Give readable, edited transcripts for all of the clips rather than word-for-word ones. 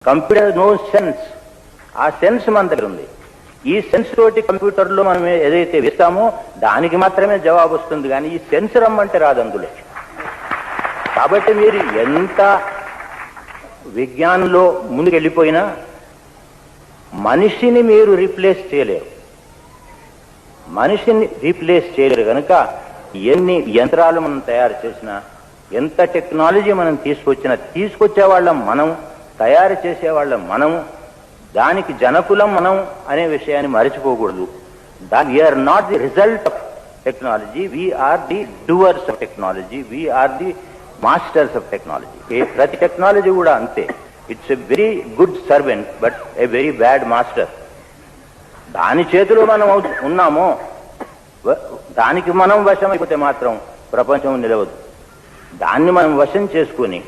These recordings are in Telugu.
Computer no sense. ఆ సెన్స్ మన దగ్గర ఉంది. ఈ సెన్స్ తోటి కంప్యూటర్లో మనం ఏదైతే వేస్తామో దానికి మాత్రమే జవాబు వస్తుంది, కానీ ఈ సెన్స్ రమ్మంటే రాదు అందులో. కాబట్టి మీరు ఎంత విజ్ఞానంలో ముందుకెళ్ళిపోయినా మనిషిని మీరు రీప్లేస్ చేయలేరు. మనిషిని రీప్లేస్ చేయలేరు కనుక ఎన్ని యంత్రాలు మనం తయారు చేసినా, ఎంత టెక్నాలజీ మనం తీసుకొచ్చేవాళ్ళం మనం, తయారు చేసేవాళ్ళం మనం, దానికి జనకులం మనం అనే విషయాన్ని మరిచిపోకూడదు. We're not the result of technology, we're the doers of technology, we're the masters of technology. ప్రతి టెక్నాలజీ కూడా అంతే. It's a very good servant but a very bad master. దాని చేతిలో మనం ఉన్నామో, దానికి మనం వశం అయిపోతే మాత్రం ప్రపంచం నిలవదు. దాన్ని మనం వశం చేసుకుని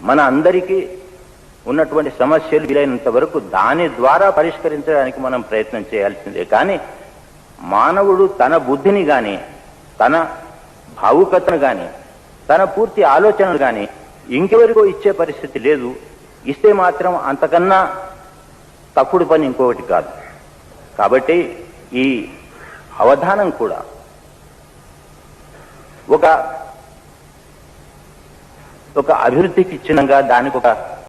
మన అందరికీ ఉన్నటువంటి సమస్యలు వీలైనంత వరకు దాని ద్వారా పరిష్కరించడానికి మనం ప్రయత్నం చేయాల్సిందే. కానీ మానవుడు తన బుద్ధిని కానీ, తన భావుకతను కానీ, తన పూర్తి ఆలోచనలు కానీ ఇంకెవరికో ఇచ్చే పరిస్థితి లేదు. ఇస్తే మాత్రం అంతకన్నా తప్పుడు పని ఇంకొకటి కాదు. కాబట్టి ఈ అవధానం కూడా ఒక అభివృద్ధికి చిన్నంగా, దానికి ఒక